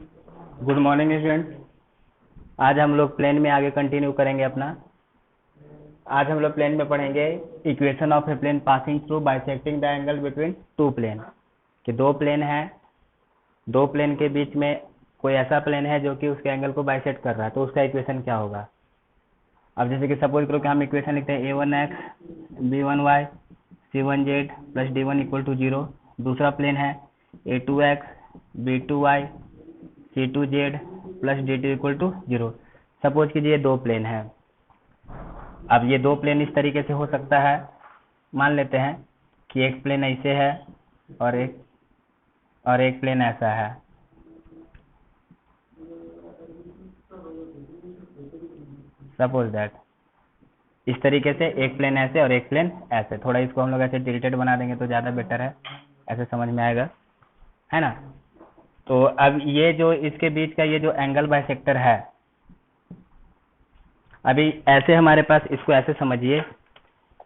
Good morning student. आज हम लोग प्लेन में आगे कंटिन्यू करेंगे अपना। आज हम लोग प्लेन में पढ़ेंगे equation of a plane passing through bisecting the angle between two plane. कि दो प्लेन है, दो प्लेन के बीच में कोई ऐसा प्लेन है जो कि उसके एंगल को बाइसेक्ट कर रहा है, तो उसका इक्वेशन क्या होगा। अब जैसे कि सपोज करो कि हम इक्वेशन लिखते हैं a1x b1y c1z plus d1 equal to 0। दूसरा प्लेन है a2x b2y c2z plus dt equal to 0। Suppose कीजिए दो प्लेन है। अब ये दो प्लेन इस तरीके से हो सकता है। मान लेते हैं कि एक प्लेन ऐसे है और एक प्लेन ऐसा है। सपोज दैट इस तरीके से एक प्लेन ऐसे और एक प्लेन ऐसे। थोड़ा इसको हम लोग ऐसे टिल्टेड बना देंगे तो ज़्यादा बेटर है, ऐसे समझ में आएगा, है ना। तो अब ये जो इसके बीच का ये जो एंगल बाइसेक्टर है, अभी ऐसे हमारे पास, इसको ऐसे समझिए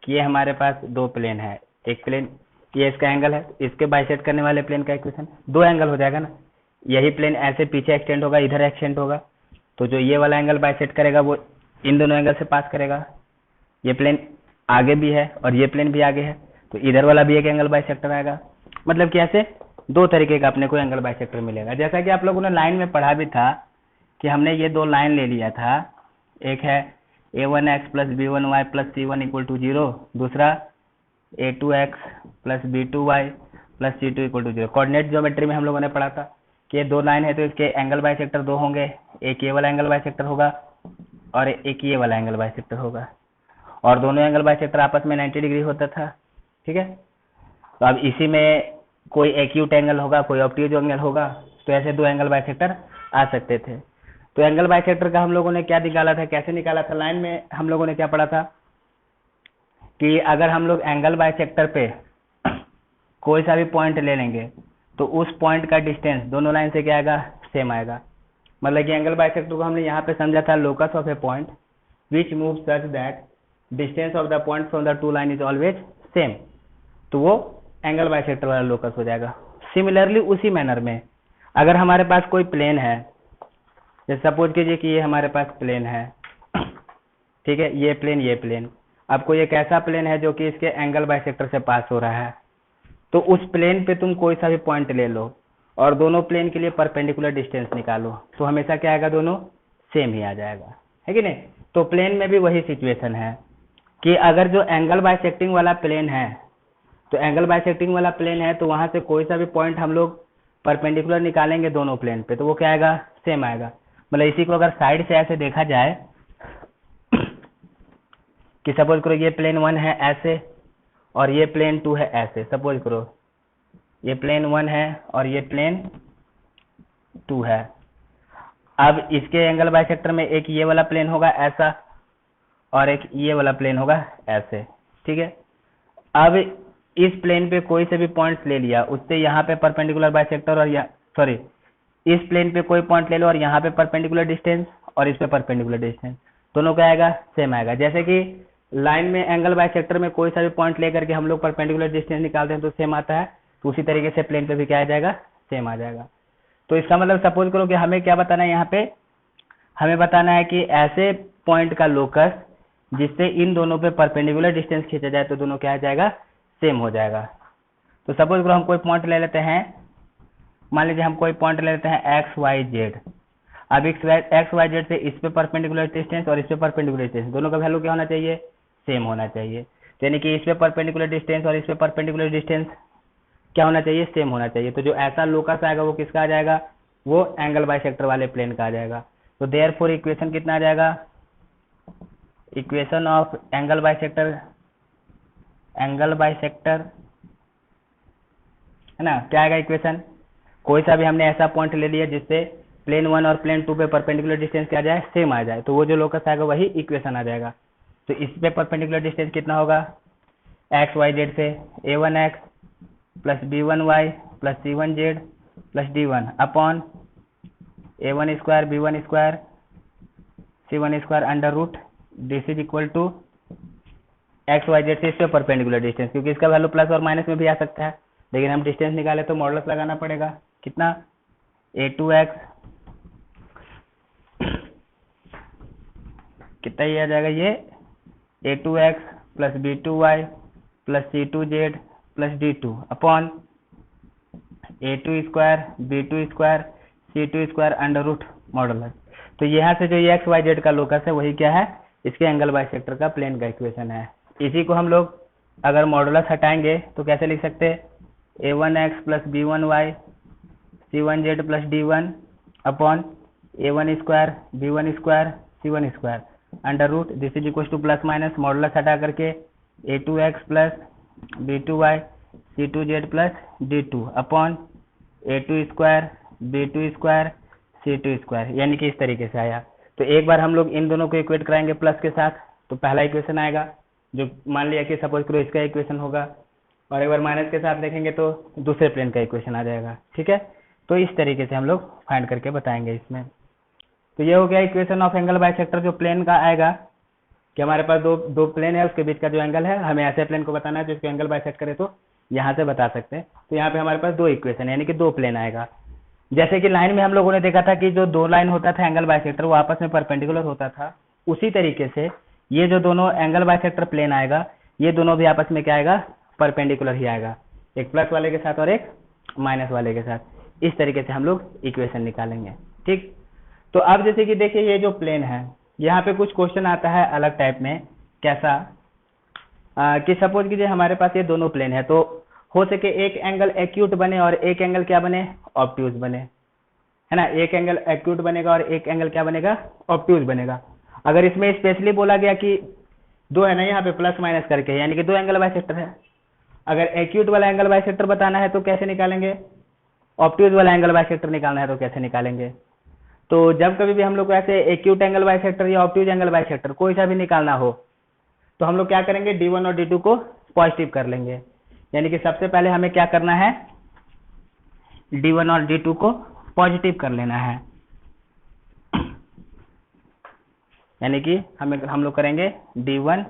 कि ये हमारे पास दो प्लेन है। एक प्लेन ये इसका एंगल है, इसके बाइसेक्ट करने वाले प्लेन का इक्वेशन दो एंगल हो जाएगा ना। यही प्लेन ऐसे पीछे एक्सटेंड होगा, इधर एक्सटेंड होगा, तो जो ये वाला एंगल बाइसेक्ट करेगा वो इन दोनों एंगल से पास करेगा। ये प्लेन आगे भी है और ये प्लेन भी आगे है, तो इधर वाला भी एक एंगल बाइसेक्टर आएगा। मतलब कि ऐसे दो तरीके का अपने को एंगल बाइसेक्टर मिलेगा। जैसा कि आप लोगों ने लाइन में पढ़ा भी था कि हमने ये दो लाइन ले लिया था। एक है a1x plus b1y plus c1 equal to 0, दूसरा a2x plus b2y plus c2 equal to 0। Coordinate geometry में हम लोगों ने पढ़ा था कि ये दो लाइन है तो इसके एंगल बाइसेक्टर दो होंगे। एक ये वाला एंगल बाइसेक्टर होगा और एक ये वाला एंगल बाइसेक्टर होगा, और दोनों एंगल बाइसेक्टर आपस में 90 डिग्री होता था। ठीक है, तो अब इसी में कोई एक्यूट एंगल होगा, कोई ऑब्ट्यूज एंगल होगा, तो ऐसे दो एंगल बाइसेक्टर आ सकते थे। तो एंगल बाइसेक्टर का हम लोगों ने क्या निकाला था, कैसे निकाला था। लाइन में हम लोगों ने क्या पढ़ा था कि अगर हम लोग एंगल बाइसेक्टर पे कोई सा भी पॉइंट ले लेंगे तो उस पॉइंट का डिस्टेंस दोनों लाइन से क्या आएगा, सेम आएगा। मतलब कि एंगल बाइसेक्टर को हमने यहाँ पे समझा था locus of A point which move such that distance of the point from the two line is always same, तो वो एंगल बाइसेक्टर वाला लोकस हो जाएगा। सिमिलरली उसी मैनर में अगर हमारे पास कोई प्लेन है, जैसे सपोज कीजिए कि ये हमारे पास प्लेन है, ठीक है, ये प्लेन। अब कोई एक ऐसा प्लेन है जो कि इसके एंगल बाइसेक्टर से पास हो रहा है, तो उस प्लेन पे तुम कोई सा भी पॉइंट ले लो और दोनों प्लेन के लिए परपेंडिकुलर डिस्टेंस निकालो, तो हमेशा क्या आएगा, दोनों सेम ही आ जाएगा, है कि नहीं। तो प्लेन में भी वही सिचुएशन है कि अगर जो एंगल बाइसेक्टिंग वाला प्लेन है, तो एंगल बाइसेक्टिंग वाला प्लेन है तो वहां से कोई सा भी पॉइंट हम लोग परपेंडिकुलर निकालेंगे दोनों प्लेन पे, तो वो क्या आएगा, सेम आएगा। मतलब इसी को अगर साइड से ऐसे देखा जाए कि सपोज करो ये प्लेन 1 है ऐसे और ये प्लेन 2 है ऐसे। सपोज करो ये प्लेन 1 है और ये प्लेन 2 है। अब इसके एंगल बाइसेक्टर में एक ये वाला प्लेन होगा ऐसा और एक ये वाला प्लेन होगा ऐसे, ठीक है। अब इस प्लेन पे कोई से भी पॉइंट्स ले लिया, उससे यहाँ पे परपेंडिकुलर बाइसेक्टर और सॉरी इस प्लेन पे कोई पॉइंट ले लो और यहाँ पे परपेंडिकुलर डिस्टेंस और इस पे परपेंडिकुलर डिस्टेंस, दोनों क्या आएगा, सेम आएगा। जैसे कि लाइन में एंगल बाइसेक्टर में कोई सा भी पॉइंट लेकर के हम लोग परपेंडिकुलर डिस्टेंस निकालते हैं तो सेम आता है, तो उसी तरीके से प्लेन पे भी क्या आ जाएगा, सेम आ जाएगा। तो इसका मतलब सपोज करो कि हमें क्या बताना है, यहाँ पे हमें बताना है कि ऐसे पॉइंट का लोकस जिससे इन दोनों पे परपेंडिकुलर डिस्टेंस खींचा जाए तो दोनों क्या आ जाएगा, सेम हो जाएगा। तो सपोज करो हम कोई पॉइंट ले लेते हैं, मान लीजिए हम कोई पॉइंट ले लेते हैं एक्स वाई जेड। अब एक्स वाई जेड से इस पे परपेंडिकुलर डिस्टेंस और इस पे परपेंडिकुलर डिस्टेंस, दोनों का वैल्यू क्या होना चाहिए, सेम होना चाहिए। यानी कि इस पे परपेंडिकुलर डिस्टेंस और इस पे परपेंडिकुलर डिस्टेंस क्या होना चाहिए, सेम होना चाहिए। तो जो ऐसा लोकस आएगा वो किसका आ जाएगा, वो एंगल बाइसेक्टर वाले प्लेन का आ जाएगा। तो देयरफॉर इक्वेशन कितना आ जाएगा, इक्वेशन ऑफ एंगल बाइसेक्टर है ना, क्या आएगा इक्वेशन, कोई सा भी हमने ऐसा पॉइंट ले लिया जिससे प्लेन 1 और प्लेन 2 पे परपेंडिकुलर डिस्टेंस क्या आ जाए, सेम आ जाए, तो वो जो लोकस आएगा वही इक्वेशन आ जाएगा। तो इस पे परपेंडिकुलर डिस्टेंस कितना होगा, एक्स वाई जेड से a1x plus b1y plus c1z plus d1 upon a1 square b1 square c1 square under root this is equal to X Y Z से इस पे परपेंडिकुलर डिस्टेंस, क्योंकि इसका वैल्यू प्लस और minus में भी आ सकता है, लेकिन हम डिस्टेंस निकाले तो मॉडुलस लगाना पड़ेगा। कितना, a2x कितना ये आ जाएगा, ये a2x plus b2y plus c2z plus d2 upon a2 square b2 square c2 square under root modulus. तो यहाँ से जो ये एक्स वाई जेड का लोकस है वही क्या है, इसके एंगल बाइसेक्टर का प्लेन का इक्वेशन है। इसी को हम लोग अगर मॉडुलस हटाएंगे तो कैसे लिख सकते हैं, a1x plus b1y c1z plus d1 upon a1 square b1 square c1 square under root, this is equal to plus minus modulus हटा करके a2x plus b2y c2z plus d2 upon a2 square b2 square c2 square, यानी कि इस तरीके से आया। तो एक बार हम लोग इन दोनों को इक्वेट कराएंगे प्लस के साथ, तो पहला इक्वेशन आएगा जो मान लिया कि सपोज करो इसका इक्वेशन होगा, और एक बार माइनस के साथ देखेंगे तो दूसरे प्लेन का इक्वेशन आ जाएगा। ठीक है, तो इस तरीके से हम लोग फाइंड करके बताएंगे इसमें। तो ये हो गया इक्वेशन ऑफ एंगल बाइसेक्टर जो प्लेन का आएगा कि हमारे पास दो प्लेन है, उसके बीच का जो एंगल है हमें ऐसे प्लेन को बताना है जो इसके एंगल बाइसेक्ट करे, तो यहाँ से बता सकते हैं। तो यहाँ पे हमारे पास दो इक्वेशन यानी कि दो प्लेन आएगा। जैसे कि लाइन में हम लोगों ने देखा था कि जो दो लाइन होता था एंगल बाइसेक्टर वो आपस में परपेंडिकुलर होता था, उसी तरीके से ये जो दोनों एंगल बाइसेक्टर प्लेन आएगा ये दोनों भी आपस में क्या आएगा, परपेंडिकुलर ही आएगा, एक प्लस वाले के साथ और एक माइनस वाले के साथ। इस तरीके से हम लोग इक्वेशन निकालेंगे। ठीक, तो अब जैसे कि देखिए ये जो प्लेन है यहाँ पे कुछ क्वेश्चन आता है अलग टाइप में, कैसा कि सपोज कीजिए हमारे पास ये दोनों प्लेन है, तो हो सके एक एंगल एक्यूट बने और एक एंगल क्या बने, ऑब्ट्यूज बने, है ना। एक एंगल एक्यूट बनेगा और एक एंगल क्या बनेगा, ऑब्ट्यूज बनेगा। अगर इसमें स्पेशली बोला गया कि दो है ना यहाँ पे प्लस माइनस करके, यानी कि दो एंगल बाइसेक्टर है, अगर एक्यूट वाला एंगल बाइसेक्टर बताना है तो कैसे निकालेंगे, ऑब्ट्यूज वाला एंगल बाइसेक्टर निकालना है तो कैसे निकालेंगे। तो जब कभी भी हम लोग को ऐसे एक्यूट एंगल बाइसेक्टर या ऑब्ट्यूज एंगल बाइसेक्टर कोई सा भी निकालना हो तो हम लोग क्या करेंगे, d1 और d2 को पॉजिटिव कर लेंगे। यानी कि सबसे पहले हमें क्या करना है, d1 और d2 को पॉजिटिव कर लेना है, यानी कि हम लोग करेंगे d1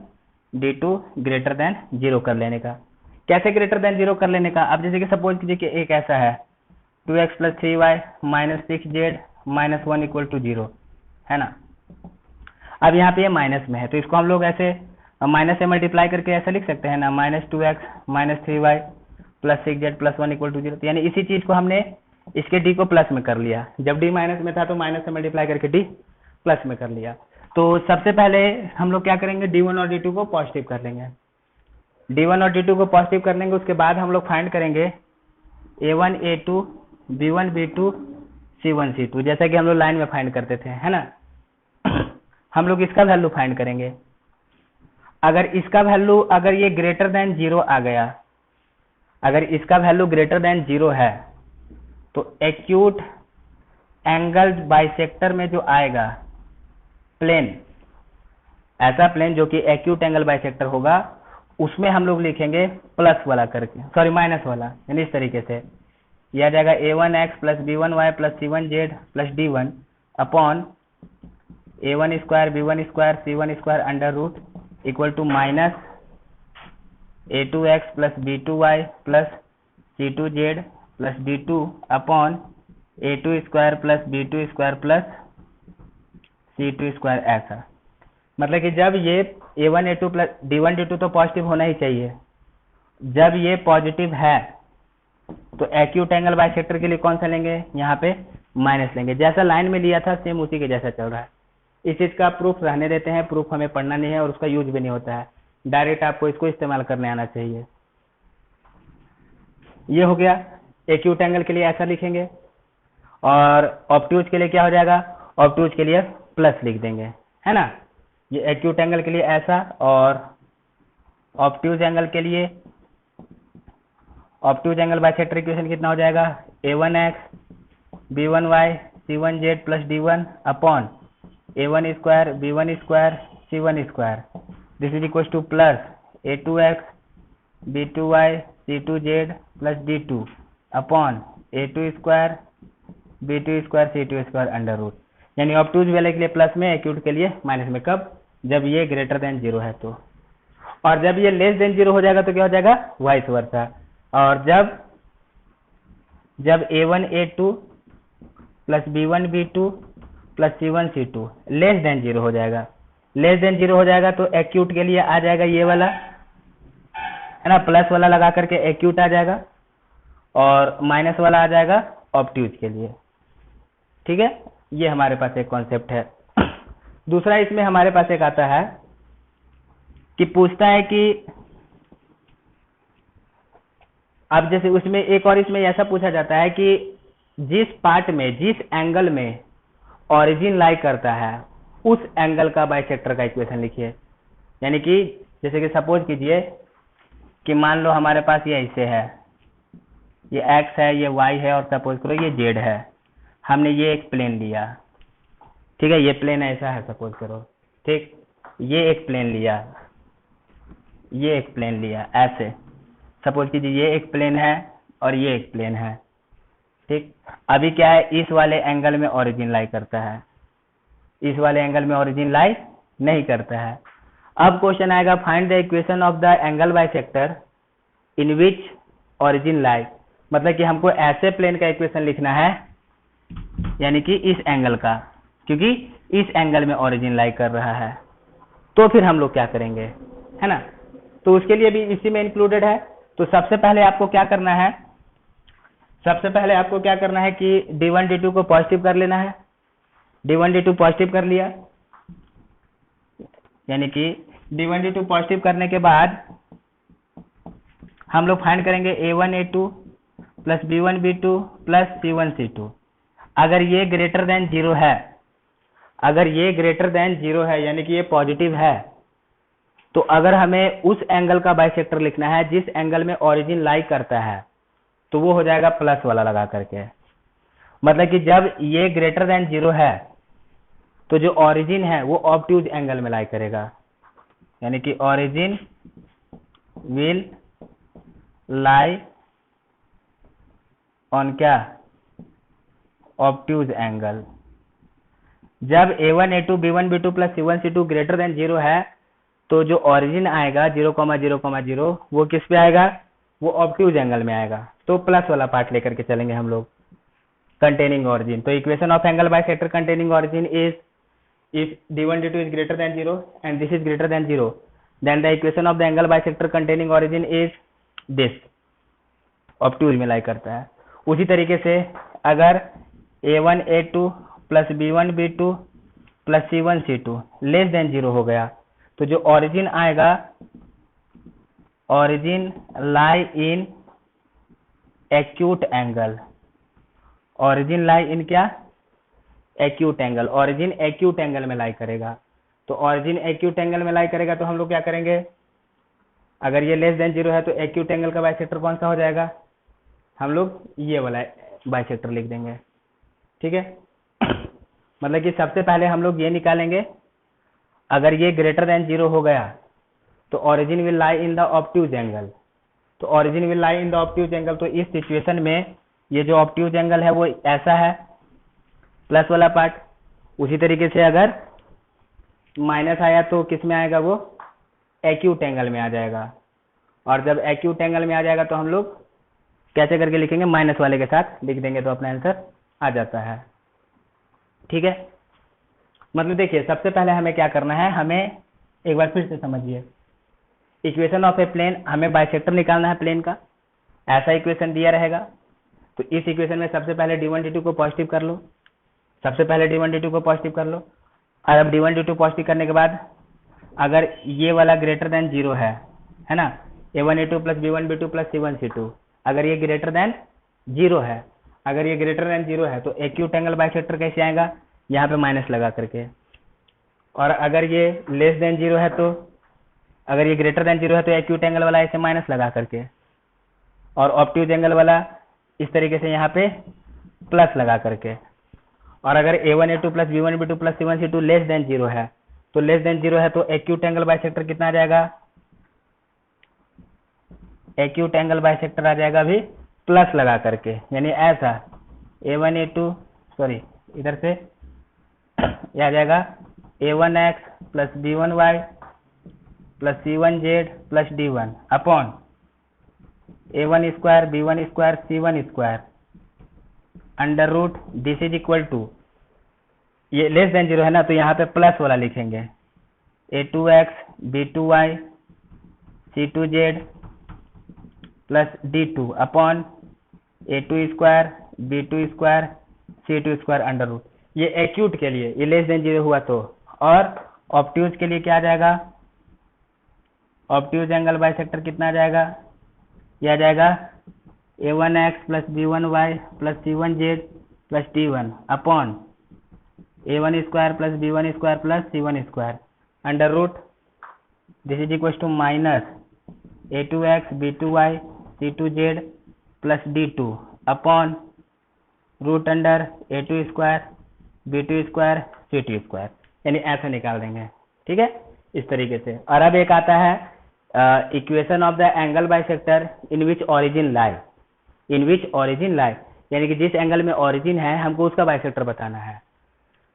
d2 ग्रेटर देन 0 कर लेने का। कैसे ग्रेटर देन 0 कर लेने का, अब जैसे कि सपोज कीजिए कि एक ऐसा है 2x plus 3y minus 6z minus 1 equal to 0, है ना। अब यहाँ पे ये माइनस में है तो इसको हम लोग ऐसे माइनस से मल्टीप्लाई करके ऐसा लिख सकते हैं ना, minus 2x minus 3y plus 6z plus 1 equal to 0। यानी इसी चीज को हमने इसके d को प्लस में कर लिया, जब d माइनस में था तो माइनस से मल्टीप्लाई करके d प्लस में कर लिया। तो सबसे पहले हम लोग क्या करेंगे, d1 और d2 को पॉजिटिव कर लेंगे, d1 और d2 को पॉजिटिव कर लेंगे। उसके बाद हम लोग फाइंड करेंगे a1 a2 b1 b2 c1 c2, जैसा कि हम लोग लाइन में फाइंड करते थे, है ना। हम लोग इसका वैल्यू फाइंड करेंगे। अगर इसका वैल्यू अगर ये ग्रेटर देन 0 आ गया, अगर इसका वैल्यू ग्रेटर देन 0 है तो एक्यूट एंगल बाइसेक्टर में जो आएगा प्लेन, ऐसा प्लेन जो कि एक्यूट एंगल बाइसेक्टर होगा, उसमें हम लोग लिखेंगे प्लस वाला करके, सॉरी माइनस वाला, यानी इस तरीके से यह आ जाएगा a1x plus b1y plus c1z plus d1 upon a1 square b1 square c1 square under root equal to minus a2x plus b2y plus c2z plus d2 upon a2 square plus b2 square plus c2 square. ऐसा मतलब कि जब ये a1 a2 plus d1 d2 तो positive होना ही चाहिए, जब ये पॉजिटिव है तो एक्यूट एंगल बाइसेक्टर के लिए कौन सा लेंगे, यहाँ पे माइनस लेंगे। जैसा लाइन में लिया था सेम उसी के जैसा चल रहा है। इस चीज का प्रूफ रहने देते हैं, प्रूफ हमें पढ़ना नहीं है और उसका यूज भी नहीं होता है, डायरेक्ट आपको इसको इस्तेमाल करने आना चाहिए। ये हो गया, एक्यूट एंगल के लिए ऐसा लिखेंगे और ऑब्ट्यूज के लिए क्या हो जाएगा, ऑब्ट्यूज के लिए प्लस लिख देंगे, है ना। ये एक्यूट एंगल के लिए ऐसा और ऑब्ट्यूज एंगल के लिए, ऑब्ट्यूज एंगल बाइसेक्टर इक्वेशन कितना हो जाएगा, a1x b1y c1z plus d1 upon a1 square b1 square c1 square, this is equal to plus a2x b2y c2z plus d2 upon a2 square b2 square c2 square under root. यानी obtuse वाले के लिए plus में, acute के लिए minus में। कब, जब ये ग्रेटर देन 0 है तो, और जब ये लेस देन 0 हो जाएगा तो क्या हो जाएगा, वाइस वर्सा। और जब a1 a2 plus b1 b2 plus c1 c2 less than 0 हो जाएगा, लेस देन 0 हो जाएगा तो एक्यूट के लिए आ जाएगा ये वाला, है ना, प्लस वाला लगा करके एक्यूट आ जाएगा, और माइनस वाला आ जाएगा ऑब्ट्यूज के लिए। ठीक है, ये हमारे पास एक कॉन्सेप्ट है। दूसरा इसमें हमारे पास एक आता है कि पूछता है कि अब जैसे उसमें एक और इसमें ऐसा पूछा जाता है कि जिस पार्ट में, जिस एंगल में ओरिजिन लाई करता है उस एंगल का बाइसेक्टर का इक्वेशन लिखिए। यानी कि जैसे कि सपोज कीजिए कि मान लो हमारे पास ये ऐसे है, ये x है, ये y है, और सपोज करो ये z है। हमने ये एक प्लेन लिया, ठीक है, ये प्लेन ऐसा है सपोज करो, ठीक, ये एक प्लेन लिया, ये एक प्लेन लिया, ऐसे सपोज कीजिए ये एक प्लेन है और ये एक प्लेन है। ठीक, अभी क्या है, इस वाले एंगल में ओरिजिन लाई करता है, इस वाले एंगल में ओरिजिन लाई नहीं करता है। अब क्वेश्चन आएगा find the equation of the angle bisector in which origin lie. मतलब कि हमको ऐसे प्लेन का इक्वेशन लिखना है, यानी कि इस एंगल का, क्योंकि इस एंगल में ओरिजिन लाई कर रहा है। तो फिर हम लोग क्या करेंगे, है ना, तो उसके लिए भी इसी में इंक्लूडेड है। तो सबसे पहले आपको क्या करना है, सबसे पहले आपको क्या करना है कि d1 d2 को पॉजिटिव कर लेना है। d1 d2 पॉजिटिव कर लिया, यानी कि d1 d2 पॉजिटिव करने के बाद हम लोग फाइंड करेंगे a1 a2 plus b1 b2 plus c1 c2। अगर ये ग्रेटर देन 0 है, अगर ये ग्रेटर देन 0 है यानी कि ये पॉजिटिव है, तो अगर हमें उस एंगल का बाइसेक्टर लिखना है जिस एंगल में ओरिजिन लाई करता है, तो वो हो जाएगा प्लस वाला लगा करके। मतलब कि जब ये ग्रेटर देन 0 है तो जो ओरिजिन है वो ऑब्ट्यूज एंगल में लाई करेगा, यानी कि ओरिजिन विल लाई ऑन क्या, ऑब्ट्यूज एंगल। जब a1 a2 b1 b2 plus c1 c2 greater than 0 है तो जो ओरिजिन आएगा 0,0,0 वो किस पे आएगा, वो ऑब्ट्यूज एंगल में आएगा। तो प्लस वाला पार्ट लेकर के चलेंगे हम लोग, कंटेनिंग ओरिजिन। तो equation of angle bisector containing origin is if d1 d2 is greater than 0 and this is greater than 0, then the equation of the angle bisector containing origin is this, obtuse में lie करता है। उसी तरीके से अगर a1 a2 plus b1 b2 plus c1 c2 less than 0 हो गया तो जो ओरिजिन आएगा, origin lie in acute angle, origin lie in क्या, acute angle, origin acute angle में लाई करेगा। तो ओरिजिन एक्यूट एंगल में लाई करेगा तो हम लोग क्या करेंगे, अगर ये लेस देन 0 है तो एक्यूट एंगल का बाइसेक्टर कौन सा हो जाएगा, हम लोग ये वाला बाइसेक्टर लिख देंगे। ठीक है, मतलब कि सबसे पहले हम लोग ये निकालेंगे, अगर ये ग्रेटर देन 0 हो गया तो origin will lie in the obtuse angle. तो origin will lie in the obtuse angle, तो इस सिचुएशन में ये जो ऑब्ट्यूज एंगल है वो ऐसा है, प्लस वाला पार्ट। उसी तरीके से अगर माइनस आया तो किस में आएगा, वो एक्यूट एंगल में आ जाएगा। और जब एक्यूट एंगल में आ जाएगा तो हम लोग कैसे करके लिखेंगे, माइनस वाले के साथ लिख देंगे तो अपना आंसर आ जाता है। ठीक है, मतलब देखिए सबसे पहले हमें क्या करना है, हमें एक बार फिर से समझिए, इक्वेशन ऑफ ए प्लेन, हमें बाइसेक्टर निकालना है प्लेन का। ऐसा इक्वेशन दिया रहेगा तो इस इक्वेशन में सबसे पहले d1 d2 को पॉजिटिव कर लो, सबसे पहले d1 d2 को पॉजिटिव कर लो। और अब d1 d2 पॉजिटिव करने के बाद अगर ये वाला ग्रेटर देन 0 है ना, a1 a2 plus b1 b2 plus c1 c2, अगर ये ग्रेटर देन 0 है, अगर ये ग्रेटर देन 0 है तो एक्यूट एंगल बाइसेक्टर कैसे आएगा, यहाँ पे माइनस लगा करके। और अगर ये लेस देन 0 है तो, अगर ये ग्रेटर देन 0 है तो एक्यूट एंगल वाला ऐसे माइनस लगा करके, और ऑब्ट्यूज एंगल वाला इस तरीके से यहाँ पे प्लस लगा करके। और अगर a1 a2 plus b1 b2 plus c1 c2 less than 0 है तो, लेस देन 0 है तो एक्यूट एंगल बाइसेक्टर कितना आ जाएगा, एक्यूट एंगल बाइसेक्टर आ जाएगा भी प्लस लगा करके, यानी ऐसा a1 a2 सॉरी इधर से यह आ जाएगा a1x plus b1y plus c1z plus d1 upon a1 square b1 square c1 square under root this is equal to, ये लेस देन 0 है ना तो यहाँ पे प्लस वाला लिखेंगे, a2x b2y c2z plus d2 upon a2 square b2 square c2 square under root. ये acute के लिए, ये लेस देन 0 हुआ तो। और ऑब्ट्यूज के लिए क्या आ जाएगा, ऑब्ट्यूज एंगल बाइसेक्टर कितना आ जाएगा, यह आ जाएगा a1x plus b1y plus c1z plus d1 upon a1 square plus b1 square plus c1 square under root this is equal to minus a2x b2y c2z plus d2 upon root under a2 square b2 square c2 square, यानी ऐसे निकाल देंगे। ठीक है, इस तरीके से। और अब एक आता है equation of the angle bisector in which origin lie, in which origin lie, यानी कि जिस एंगल में ओरिजिन है हमको उसका बाइसेक्टर बताना है।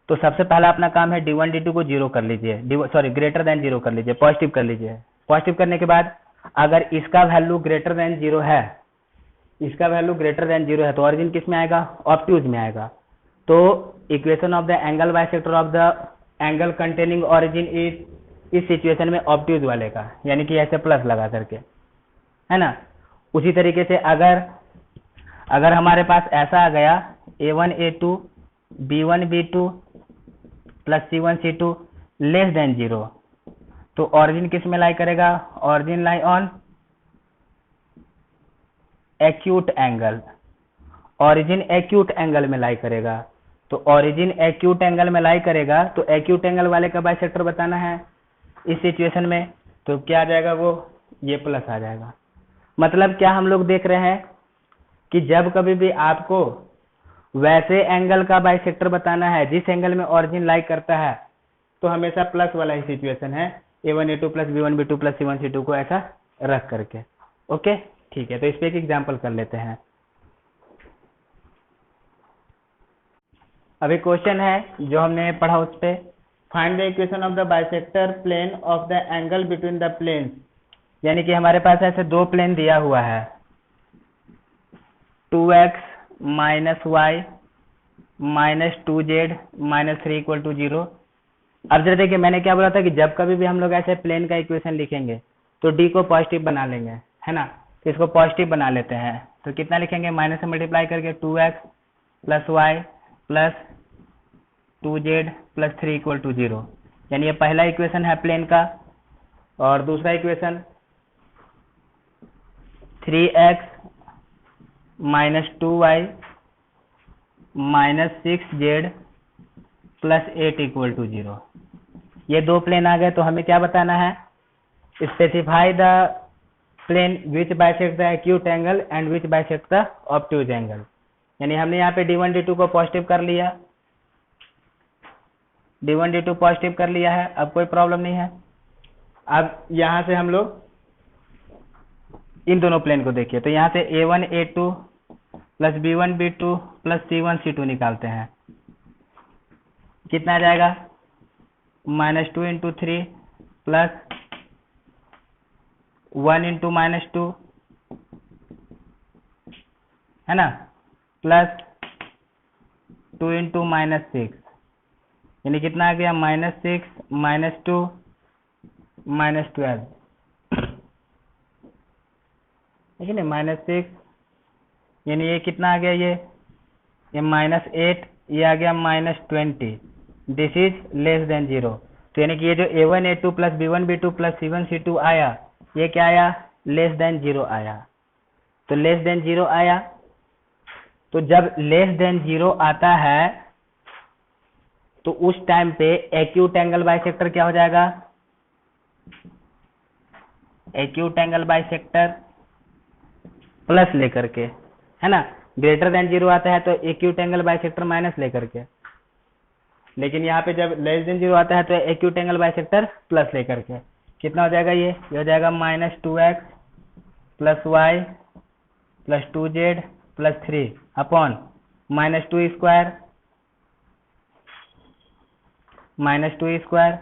तो सबसे पहला अपना काम है d1 d2 को जीरो कर लीजिए, सॉरी ग्रेटर देन जीरो कर लीजिए, पॉजिटिव कर लीजिए। पॉजिटिव करने के बाद अगर इसका वैल्यू ग्रेटर देन जीरो है, इसका वैल्यू ग्रेटर देन जीरो है, तो ओरिजिन किस में आएगा, ऑब्ट्यूज में आएगा। तो equation of the angle bisector of the angle containing origin is, इस सिचुएशन में ऑब्ट्यूज वाले का, यानी कि ऐसे प्लस लगा करके, है ना। उसी तरीके से अगर हमारे पास ऐसा आ गया a1 a2 b1 b2 plus c1 c2 less than zero, तो ऑरिजिन किस में लाई करेगा, origin lie on acute angle, origin acute angle में लाई करेगा। तो ऑरिजिन एक्यूट एंगल में लाई करेगा, तो एक्यूट एंगल वाले का बाइसेक्टर बताना है इस सिचुएशन में। तो क्या आ जाएगा, वो ये प्लस आ जाएगा। मतलब क्या हम लोग देख रहे हैं कि जब कभी भी आपको वैसे एंगल का बाइसेक्टर बताना है जिस एंगल में ऑरिजिन लाई करता है, तो हमेशा प्लस वाला ही सिचुएशन है, a1 a2 plus b1 b2 plus c1 c2 को ऐसा रख करके। ओके, ठीक है। तो इस पे एक एग्जाम्पल कर लेते हैं। अभी क्वेश्चन है जो हमने पढ़ा उस पे, find the equation of the bisector plane of the angle between the planes, यानी कि हमारे पास ऐसे दो प्लेन दिया हुआ है 2x minus y minus 2z minus 3 equal to 0। अब जरा देखिए, मैंने क्या बोला था कि जब कभी भी हम लोग ऐसे प्लेन का इक्वेशन लिखेंगे तो d को पॉजिटिव बना लेंगे, है ना। तो इसको पॉजिटिव बना लेते हैं, तो कितना लिखेंगे, माइनस से मल्टीप्लाई करके 2x plus y plus 2z plus 3 equal to 0, यानी ये पहला इक्वेशन है प्लेन का। और दूसरा equation 3x minus 2y minus 6z plus 8 equal to 0। ये दो प्लेन आ गए, तो हमें क्या बताना है, specify the plane which bisect the acute angle and which bisect the obtuse angle. यानी हमने यहाँ पे d1 d2 को पॉजिटिव कर लिया, d1 d2 पॉजिटिव कर लिया है, अब कोई प्रॉब्लम नहीं है। अब यहाँ से हम लोग इन दोनों प्लेन को देखिए, तो यहाँ से a1 a2 plus b1 b2 plus c1 c2 निकालते हैं, कितना आ जाएगा, minus 2 into 3 plus 1 into minus 2, है ना, प्लस 2 इंटू माइनस 6, यानी कितना आ गया, माइनस 6 माइनस 2 माइनस 12, ठीक है ना, माइनस 6, यानी ये कितना आ गया, ये माइनस 8, ये आ गया minus 20, this is less than 0। तो यानी कि ये जो a1 a2 plus b1 b2 plus c1 c2 आया, ये क्या आया, लेस देन 0 आया। तो लेस देन 0 आया, तो जब लेस देन 0 आता है तो उस टाइम पे एक्यूट एंगल बाइसेक्टर क्या हो जाएगा, एक्यूट एंगल बाइसेक्टर प्लस लेकर के, है ना। ग्रेटर देन 0 आता है तो एक्यूट एंगल बाइसेक्टर माइनस लेकर के, लेकिन यहाँ पे जब लेस देन 0 आता है तो एक्यूट एंगल बाइसेक्टर प्लस लेकर के। कितना हो जाएगा, ये हो जाएगा minus 2x plus y plus 2z plus 3 upon minus 2 square minus 2 square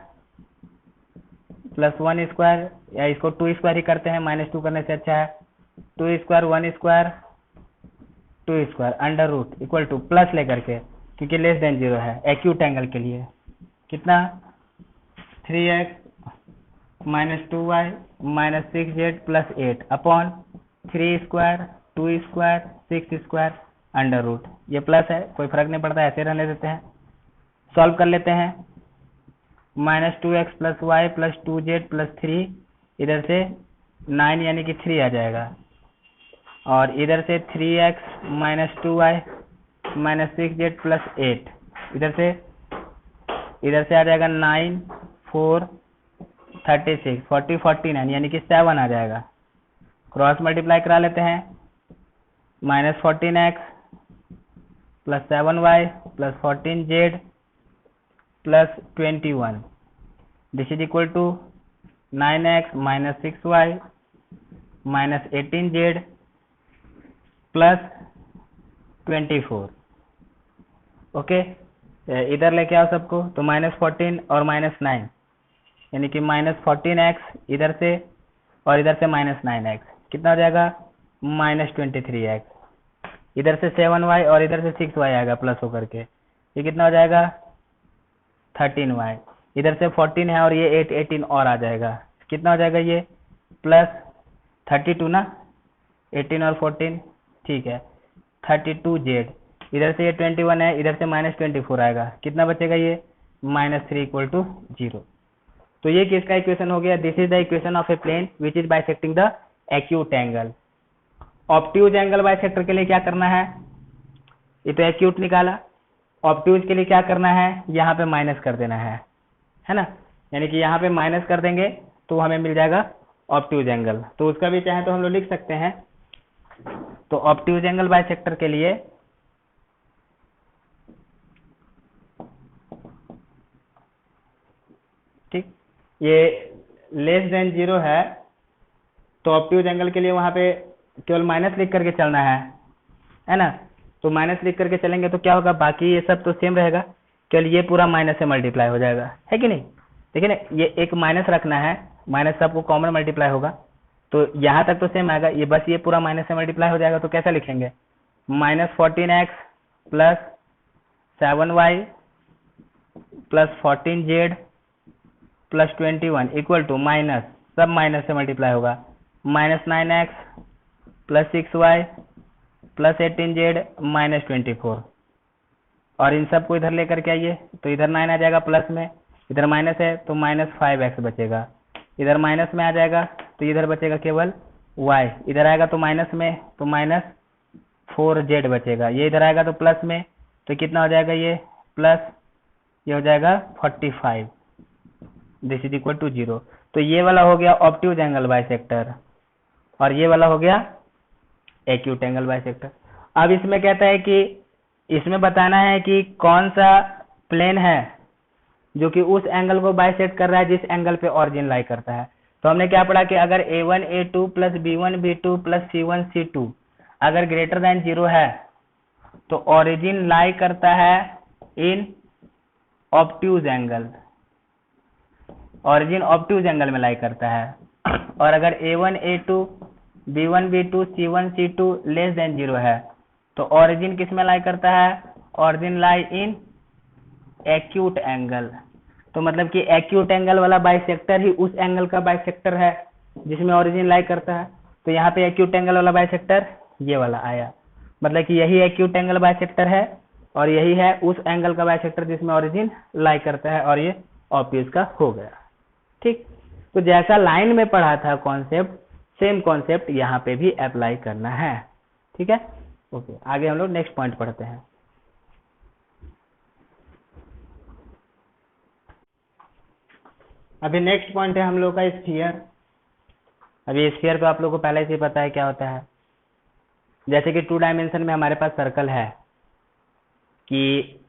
plus 1 square, या इसको 2 स्क्वायर ही करते हैं, माइनस 2 करने से अच्छा है, 2 square 1 square 2 square under root equal to plus लेकर के, क्योंकि लेस देन 0 है एक्यूट एंगल के लिए, कितना 3x -2y -6z + 8 upon 3 square 2 square 6 square under root. ये प्लस है, कोई फर्क नहीं पड़ता, ऐसे रहने देते हैं। सॉल्व कर लेते हैं। -2x + y + 2z + 3, इधर से 9 यानी कि 3 आ जाएगा, और इधर से 3x - 2y -6z + 8, इधर से आ जाएगा 9 4 36 40 49 यानी कि 7 आ जाएगा। क्रॉस मल्टीप्लाई करा लेते हैं। -14x + 7y + 14z + 21, this is equal to 9x - 6y - 18z + 24। Okay, इधर लेके आओ सबको, तो -14 और -9 यानी कि -14x इधर से और इधर से -9x, कितना हो जाएगा -23x। इधर से 7y और इधर से 6y आएगा प्लस होकर के, ये कितना हो जाएगा 13y। इधर से 14 है और ये 18 और आ जाएगा, कितना हो जाएगा ये +32 ना, 18 और 14 ठीक है 32z। इधर से ये 21 है, इधर से -24 आएगा, कितना बचेगा ये -3 = 0। तो ये किसका इक्वेशन हो गया? This is the equation of a plane which is bisecting the acute angle. Obtuse angle bisector के लिए क्या करना है? ये तो एक्यूट निकाला, ऑब्ट्यूज के लिए क्या करना है? यहाँ पे माइनस कर देना है ना, यानी कि यहाँ पे माइनस कर देंगे तो हमें मिल जाएगा ऑब्ट्यूज एंगल। तो उसका भी चाहे तो हम लोग लिख सकते हैं। तो ऑब्ट्यूज एंगल बाइसेक्टर के लिए ठीक, ये <0 है, तो ऑब्ट्यूज एंगल के लिए वहां पे केवल माइनस लिख करके चलना है ना। तो माइनस लिख करके चलेंगे तो क्या होगा, बाकी ये सब तो सेम रहेगा, केवल ये पूरा माइनस से मल्टीप्लाई हो जाएगा, है कि नहीं। देखिए ना, ये एक माइनस रखना है, माइनस सबको कॉमन मल्टीप्लाई होगा, तो यहाँ तक तो सेम आएगा, ये बस ये पूरा माइनस से मल्टीप्लाई हो जाएगा। तो कैसा लिखेंगे, -14x + 7y + 14z + 21 equal to minus, सब माइनस से मल्टीप्लाई होगा, -9x + 6y + 18z - 24, और इन सबको इधर लेकर के आइए, तो इधर 9 आ जाएगा प्लस में, इधर माइनस है तो -5x बचेगा, इधर माइनस में आ जाएगा तो इधर बचेगा केवल y, इधर आएगा तो माइनस में तो -4z बचेगा, ये इधर आएगा तो प्लस में, तो कितना हो जाएगा ये प्लस, ये हो जाएगा 45, दिस इज इक्वल टू 0। तो ये वाला हो गया ऑब्ट्यूज एंगल बाइसेक्टर, और ये वाला हो गया एक्यूट एंगल बाइसेक्टर। अब इसमें कहता है कि इसमें बताना है कि कौन सा प्लेन है जो कि उस एंगल को बाइसेक्ट कर रहा है जिस एंगल पे ऑरिजिन लाई करता है। तो हमने क्या पढ़ा कि अगर a1 a2 + b1 b2 + c1 c2 अगर > 0 है तो ऑरिजिन लाई करता है in obtuse angle, origin obtuse angle में लाई करता है। और अगर a1 a2 b1 b2 c1 c2 < 0 है तो ऑरिजिन किस में लाई करता है? Origin lie in acute angle. तो मतलब कि एक्यूट एंगल वाला बाइसेक्टर ही उस एंगल का बाइसेक्टर है जिसमें ऑरिजिन लाई करता है। तो यहाँ पे एक्यूट एंगल वाला बाइसेक्टर ये वाला आया, मतलब कि यही एक्यूट एंगल बाइसेक्टर है और यही है उस एंगल का बाइसेक्टर जिसमें ऑरिजिन लाई करता है, और ये ऑब्ट्यूज का हो गया। ठीक, तो जैसा लाइन में पढ़ा था कॉन्सेप्ट, सेम कॉन्सेप्ट यहाँ पे भी अप्लाई करना है। ठीक है, ओके, आगे हम लोग नेक्स्ट पॉइंट पढ़ते हैं। अभी नेक्स्ट पॉइंट है हम लोग का स्फीयर। अभी स्फीयर तो आप लोगों को पहले से ही पता है क्या होता है। जैसे कि 2 डायमेंशन में हमारे पास सर्कल है, कि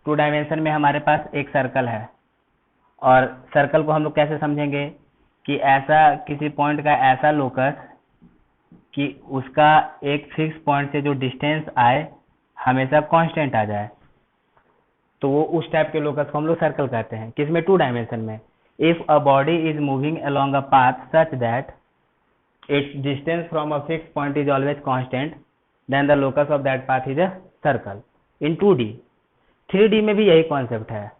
2 डायमेंशन में हमारे पास एक सर्कल है, और सर्कल को हम लोग कैसे समझेंगे कि ऐसा किसी पॉइंट का ऐसा लोकस कि उसका एक फिक्स पॉइंट से जो डिस्टेंस आए हमेशा कांस्टेंट आ जाए, तो वो उस टाइप के लोकस को हम लोग सर्कल कहते हैं। किसमें? 2 डायमेंशन में। If a body is moving along a path such that its distance from a fix point is always constant, then the locus of that path is a circle. In 2D, 3D में भी यही concept है।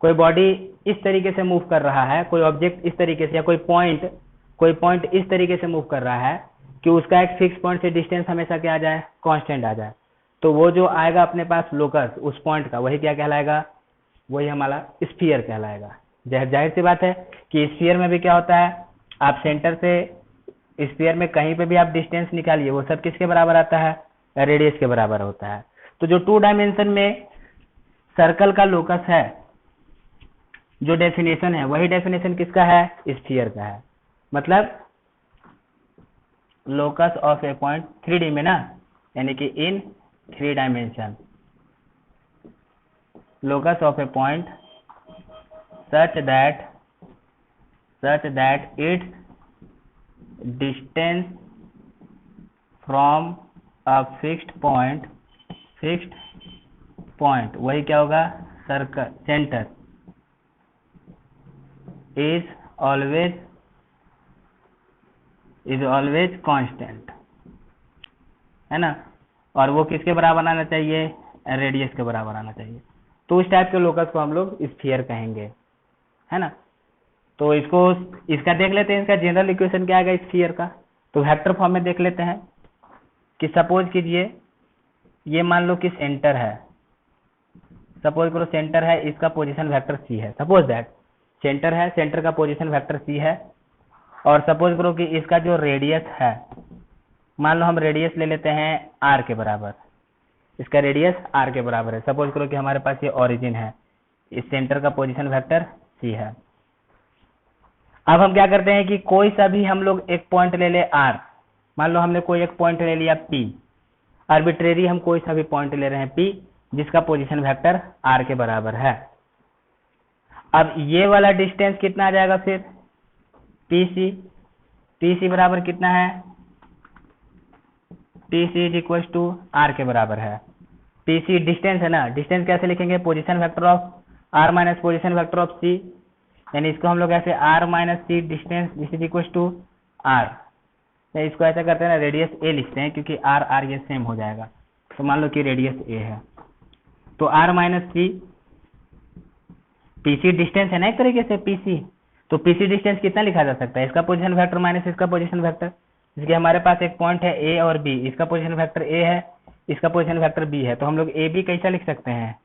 कोई body इस तरीके से move कर रहा है, कोई ऑब्जेक्ट इस तरीके से, या कोई पॉइंट इस तरीके से मूव कर रहा है कि उसका एक फिक्स पॉइंट से डिस्टेंस हमेशा क्या आ जाए, कांस्टेंट आ जाए, तो वो जो आएगा अपने पास लोकस उस पॉइंट का, वही क्या कहलाएगा, वही हमारा स्फीयर कहलाएगा। जाहिर सी बात है कि स्फीयर में भी क्या होता है, आप सेंटर से स्फीयर में कहीं पे भी आप डिस्टेंस निकालिए, वो सब किसके बराबर आता है, रेडियस के बराबर होता है। तो जो 2 डायमेंशन में सर्कल का लोकस है, जो डेफिनेशन है, वही डेफिनेशन किसका है, स्फीयर का है। मतलब locus of A point 3D में ना, यानी कि इन 3 dimension, locus of a point such that its distance from a fixed point वही क्या होगा, circle centre, is always constant, है ना, और वो किसके बराबर आना चाहिए, रेडियस के बराबर आना चाहिए। तो इस टाइप के लोकस को हम लोग स्फीयर कहेंगे, है ना। तो इसका देख लेते हैं, इसका जनरल इक्वेशन क्या आएगा स्फीयर का। तो वेक्टर फॉर्म में देख लेते हैं कि सपोज कीजिए ये मान लो कि सेंटर है, सपोज करो सेंटर है, इसका पोजीशन वेक्टर सी है, सपोज दैट सेंटर है, सेंटर का पोजीशन वेक्टर सी है, और सपोज करो कि इसका जो रेडियस है, मान लो हम रेडियस ले लेते हैं आर के बराबर, इसका रेडियस आर के बराबर है। सपोज करो कि हमारे पास ये ओरिजिन है, इस सेंटर का पोजीशन वेक्टर सी है। अब हम क्या करते हैं कि कोई सा भी हम लोग एक पॉइंट ले ले आर, मान लो हमने कोई एक पॉइंट ले लिया पी, आर्बिट्रेरी हम कोई सा भी पॉइंट ले रहे हैं पी, जिसका पोजीशन वेक्टर आर के बराबर है। अब ये वाला डिस्टेंस कितना आ जाएगा फिर, पीसी बराबर कितना है, TC is equal to r के बराबर है। टीसी डिस्टेंस है ना, डिस्टेंस कैसे लिखेंगे, position vector of r minus position vector of c, यानी इसको हम लोग ऐसे r minus c distance this is equal to r, इसको ऐसा करते हैं ना, रेडियस ए लिखते हैं क्योंकि आर ये सेम हो जाएगा। तो मान लो कि रेडियस ए है, तो r minus c, PC distance है ना एक तरीके से पीसी, तो पीसी डिस्टेंस कितना लिखा जा सकता है, इसका पोजीशन वेक्टर माइनस इसका पोजीशन वेक्टर, इसलिए हमारे पास एक पॉइंट है ए और बी, इसका पोजीशन वेक्टर ए है, इसका पोजीशन वेक्टर बी है, तो हम लोग ए बी कैसा लिख सकते हैं,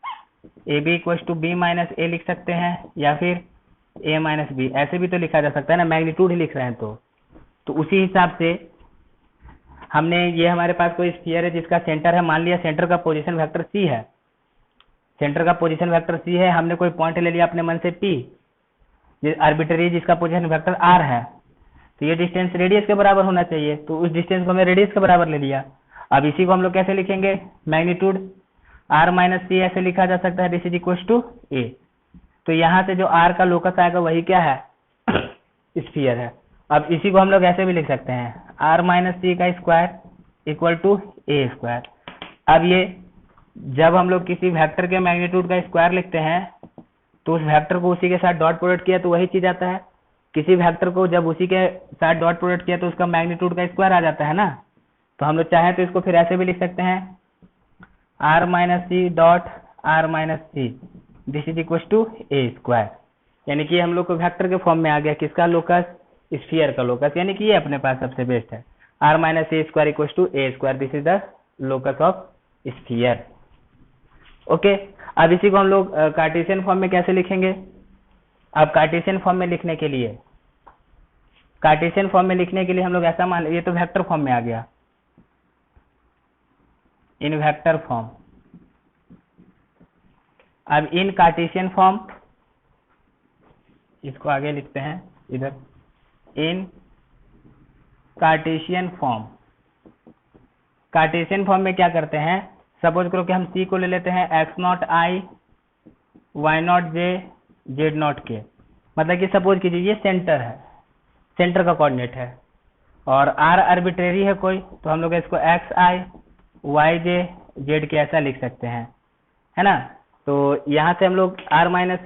a b equal to b minus a लिख सकते हैं, या फिर ए माइनस बी, ऐसे भी तो लिखा जा सकता है ना, मैग्नीट्यूड ही लिख रहे हैं। तो उसी हिसाब से हमने, ये हमारे पास कोई स्फीयर है जिसका सेंटर है, मान लिया सेंटर का पोजीशन वेक्टर सी है, सेंटर का पोजीशन वेक्टर सी है, हमने कोई पॉइंट ले लिया अपने मन से पी, आर्बिट्ररी जिसका पोजीशन वेक्टर आर है, तो ये डिस्टेंस रेडियस के बराबर होना चाहिए, तो उस डिस्टेंस को हमने रेडियस के बराबर ले लिया। अब इसी को हम लोग कैसे लिखेंगे, मैग्नीट्यूड आर माइनस सी ऐसे लिखा जा सकता है, दिस इज इक्वल टू ए। तो यहाँ से जो आर का लोकस आएगा वही क्या है, स्फीयर है। अब इसी को हम लोग ऐसे भी लिख सकते हैं, आर माइनस सी का square equal to a square. अब ये जब हम लोग किसी वेक्टर के मैग्नीट्यूड का स्क्वायर लिखते हैं, तो उस वेक्टर को उसी के साथ डॉट प्रोडक्ट किया तो वही चीज आता है, किसी वेक्टर को जब उसी के साथ डॉट प्रोडक्ट किया तो उसका मैग्नीट्यूड का स्क्वायर आ जाता है ना। तो हम लोग चाहें तो इसको फिर ऐसे भी लिख सकते हैं, r minus c dot r minus c this is equal to a square, यानी कि हम लोग को वेक्टर के फॉर्म में आ गया किसका लोकस, स्फीयर का लोकस, यानी कि ये अपने पास सबसे बेस्ट है, r minus a square equal to a square, this is the locus of sphere. Okay, अब इसी को हम लोग कार्टेशियन फॉर्म में कैसे लिखेंगे। अब कार्टेशियन फॉर्म में लिखने के लिए हम लोग ऐसा मान, ये तो वेक्टर फॉर्म में आ गया, इन वेक्टर फॉर्म। अब इन कार्टेशियन फॉर्म, इसको आगे लिखते हैं इधर, इन कार्टेशियन फॉर्म में क्या करते हैं, सपोज करो कि हम सी को ले लेते हैं x not i y not j z not k, मतलब कि सपोज कीजिए ये सेंटर है, सेंटर का कोऑर्डिनेट है, और आर आर्बिट्रेरी है कोई, तो हम लोग इसको एक्स आई वाई जे जेड के ऐसा लिख सकते हैं, है ना। तो यहाँ से हम लोग आर माइनस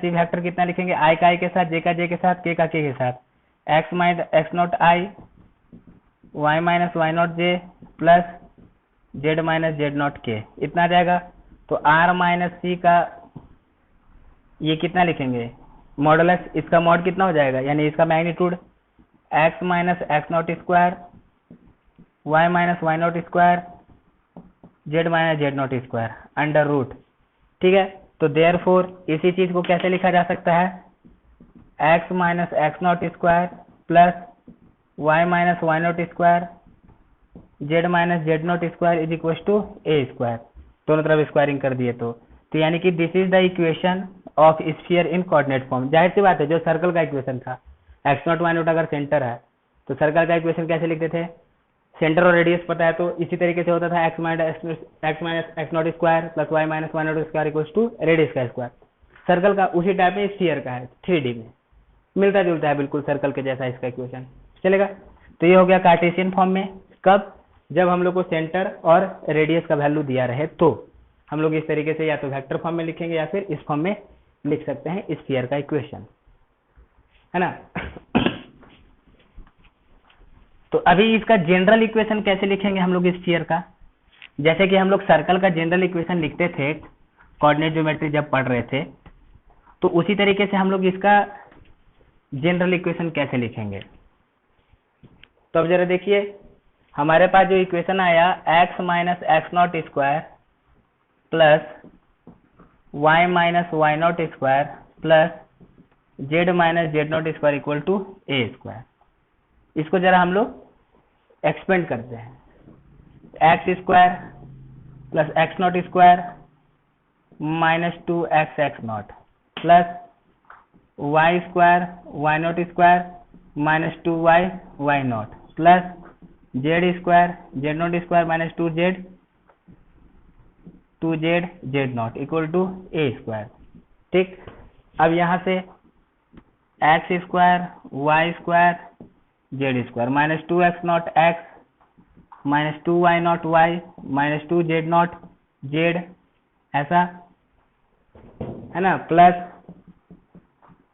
सी वेक्टर कितना लिखेंगे, आई का आई के साथ, जे का जे के साथ, के का के साथ, x not i y minus y not j plus z minus z not k, इतना आ जाएगा। तो आर माइनस सी का ये कितना लिखेंगे, मॉडुलस, इसका मॉड कितना हो जाएगा, यानी इसका magnitude x minus x not square, y minus y not square, z minus z not square under root. ठीक है, तो देयरफॉर इसी चीज को कैसे लिखा जा सकता है, x minus x not square plus y minus y not square, z minus z not square is equal to a square, दोनों तरफ स्क्वायरिंग कर दिए तो यानी कि this is the equation of sphere in coordinate form. जाहिर सी बात है, जो सर्कल का इक्वेशन था, एक्स नॉट वाई नॉट अगर सेंटर है तो सर्कल का इक्वेशन कैसे लिखते थे, सेंटर और रेडियस पता है तो इसी तरीके से होता था, x minus x not square plus y minus y not square equal to radius का स्क्वायर। सर्कल का उसी टाइप में स्फीयर का है, 3D में मिलता जुलता है बिल्कुल सर्कल के जैसा इसका इक्वेशन, चलेगा। तो ये हो गया कार्टेशियन फॉर्म में, कब, जब हम लोग को सेंटर और रेडियस का वैल्यू दिया रहे तो हम लोग इस तरीके से या तो वेक्टर फॉर्म में लिखेंगे या फिर इस फॉर्म में लिख सकते हैं स्फीयर का इक्वेशन, है ना। तो अभी इसका जनरल इक्वेशन कैसे लिखेंगे हम लोग स्फीयर का, जैसे कि हम लोग सर्कल का जनरल इक्वेशन लिखते थे कोऑर्डिनेट ज्योमेट्री जब पढ़ रहे थे, तो उसी तरीके से हम लोग इसका जनरल इक्वेशन कैसे लिखेंगे। तो अब जरा देखिए, हमारे पास जो इक्वेशन आया x minus x not square plus y minus y not square plus z minus z not square equal to a square, इसको जरा हम लोग एक्सपेंड करते हैं, x square plus x not square minus 2x x not plus y square y not square minus 2y y not plus z square z not square minus 2z z not equal to a square. ठीक, अब यहाँ से x square y square z square minus 2x not x minus 2y not y minus 2z not z, ऐसा है ना, plus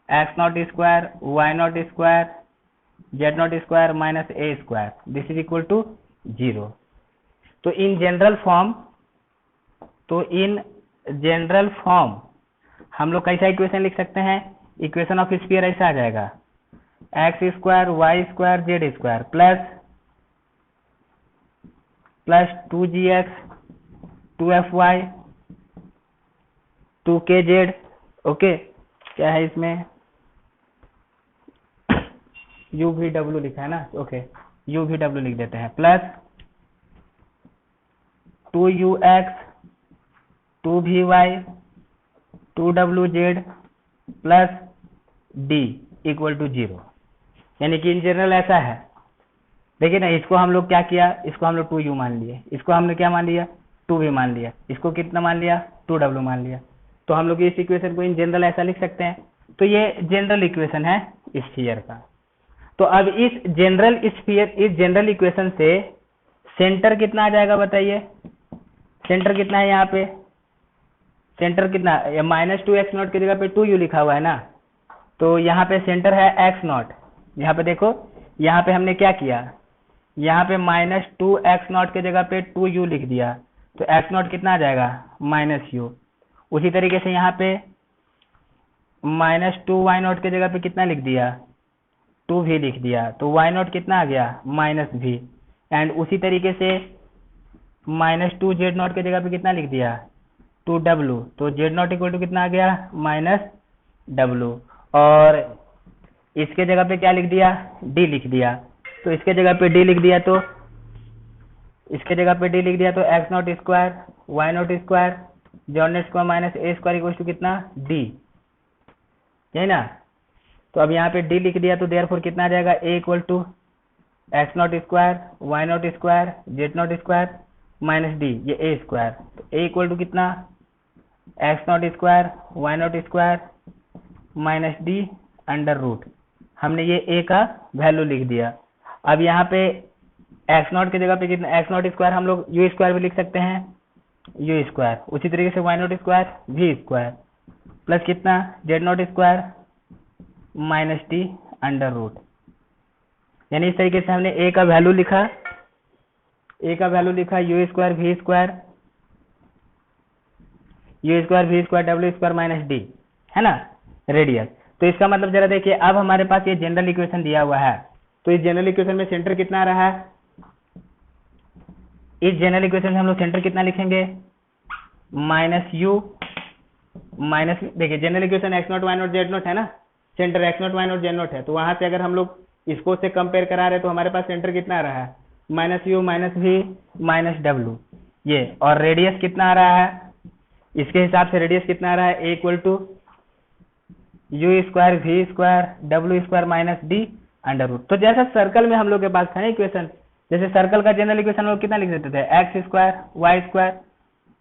x not square y not square z not square minus a square, this is equal to 0। तो in general form हम लोग कैसा equation लिख सकते हैं, इक्वेशन ऑफ स्फीयर ऐसा आ जाएगा, x square y square z square plus 2gx 2fy 2kz, okay, क्या है इसमें UVW लिखा है ना, ओके, UVW लिख देते हैं, plus 2ux 2vy 2wz plus d equal to 0। यानी कि इन जनरल ऐसा है, देखिए ना, इसको हम लोग क्या किया, इसको हम लोग 2u मान लिए, इसको हमने क्या मान लिया 2v मान लिया, इसको कितना मान लिया 2w मान लिया, तो हम लोग इस इक्वेशन को इन जनरल ऐसा लिख सकते हैं। तो ये जनरल इक्वेशन है स्फीयर का। तो अब इस जनरल इक्वेशन से सेंटर कितना आ जाएगा बताइए, सेंटर कितना है यहाँ पे, सेंटर कितना, माइनस 2x नॉट की जगह पे 2u लिखा हुआ है ना, तो यहाँ पे सेंटर है x नॉट, यहाँ पे देखो, यहाँ पे हमने क्या किया, यहाँ पे माइनस 2x नॉट के जगह पे 2u लिख दिया, तो x नॉट कितना आ जाएगा माइनस u। उसी तरीके से यहाँ पे माइनस 2y नॉट के जगह पे कितना लिख दिया 2v लिख दिया, तो y नॉट कितना आ गया माइनस v, एंड उसी तरीके से माइनस 2z नॉट के जगह पे कितना लिख दिया 2w, तो z नॉट इक्वल टू कितना आ गया माइनस w, और इसके जगह पे क्या लिख दिया d लिख दिया, तो इसके जगह पे d लिख दिया, तो इसके जगह पे d लिख दिया, तो x not square y not square z not square minus a square equal to कितना d, यही ना। तो अब यहाँ पे d लिख दिया, तो देयरफॉर कितना आ जाएगा a equal to x not square y not square z not square minus d, ये a स्क्वायर, तो a इक्वल टू कितना x not square y not square minus d under root, हमने ये a का value लिख दिया। अब यहाँ पे एक्स नॉट की जगह पे कितना, एक्स नॉट स्क्वायर हम लोग यू स्क्वायर भी लिख सकते हैं यू स्क्वायर, उसी तरीके से y not square v square plus कितना z not square minus t under root. यानी इस तरीके से हमने ए का वैल्यू लिखा, यू स्क्वायर वी स्क्वायर डब्ल्यू स्क्वायर माइनस डी, है ना, रेडियस। तो इसका मतलब जरा देखिए, अब हमारे पास ये जनरल इक्वेशन दिया हुआ है, तो इस जनरल इक्वेशन में सेंटर कितना आ रहा है, इस जनरल इक्वेशन में हम लोग सेंटर कितना लिखेंगे, माइनस यू माइनस, देखिए general equation x not y not z not है ना, centre x not y not z not है, तो वहां से अगर हम लोग इसको से कंपेयर करा रहे हैं तो हमारे पास सेंटर कितना आ रहा है, minus u minus v minus डब्ल्यू ये, और रेडियस कितना आ रहा है, इसके हिसाब से रेडियस कितना आ रहा है, a equal to u square v square डब्ल्यू square minus d under root. तो जैसा सर्कल में हम लोग के पास था ना इक्वेशन, जैसे सर्कल का जनरल इक्वेशन हम लोग कितना लिख देते थे, x square y square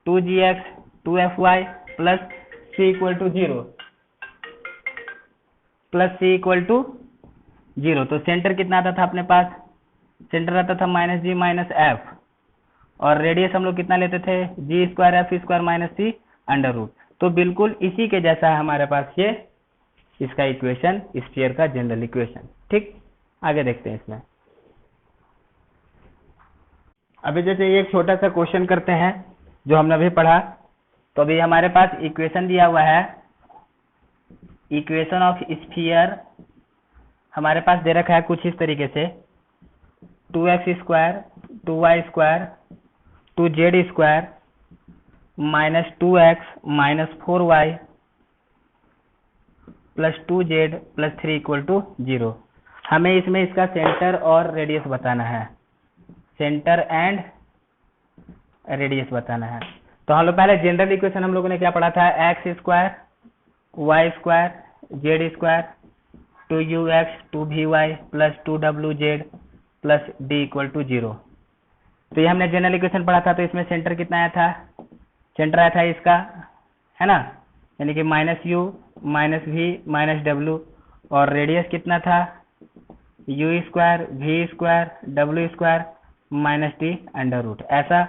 2gx 2fy plus c equal to 0 plus c equal to 0। तो सेंटर कितना आता था अपने पास, सेंटर आता था माइनस जी माइनस एफ, और रेडियस हम लोग कितना लेते थे, जी स्क्वायर एफ स्क्वायर माइनस सी अंडर रूट। तो बिल्कुल इसी के जैसा है हमारे पास ये इसका इक्वेशन, स्फीयर का जनरल इक्वेशन। ठीक, आगे देखते हैं इसमें। अभी जैसे एक छोटा सा क्वेश्चन करते हैं जो हमने अभी पढ़ा। तो अभी हमारे पास इक्वेशन दिया हुआ है, इक्वेशन ऑफ स्फीयर हमारे पास दे रखा है कुछ इस तरीके से, 2x square 2y square 2z square minus 2x minus 4y plus 2z plus 3 equal to 0। हमें इसमें इसका सेंटर और रेडियस बताना है, सेंटर एंड रेडियस बताना है। तो हम लोग पहले जनरल इक्वेशन हम लोगों ने क्या पढ़ा था, x square y square z square 2ux 2vy plus 2wz plus d equal to 0। तो ये हमने जनरल इक्वेशन पढ़ा था, तो इसमें सेंटर कितना आया था, सेंटर आया था इसका, है ना, यानी कि minus u minus v minus डब्ल्यू, और रेडियस कितना था, यू स्क्वायर वी स्क्वायर डब्ल्यू square minus t under root, ऐसा।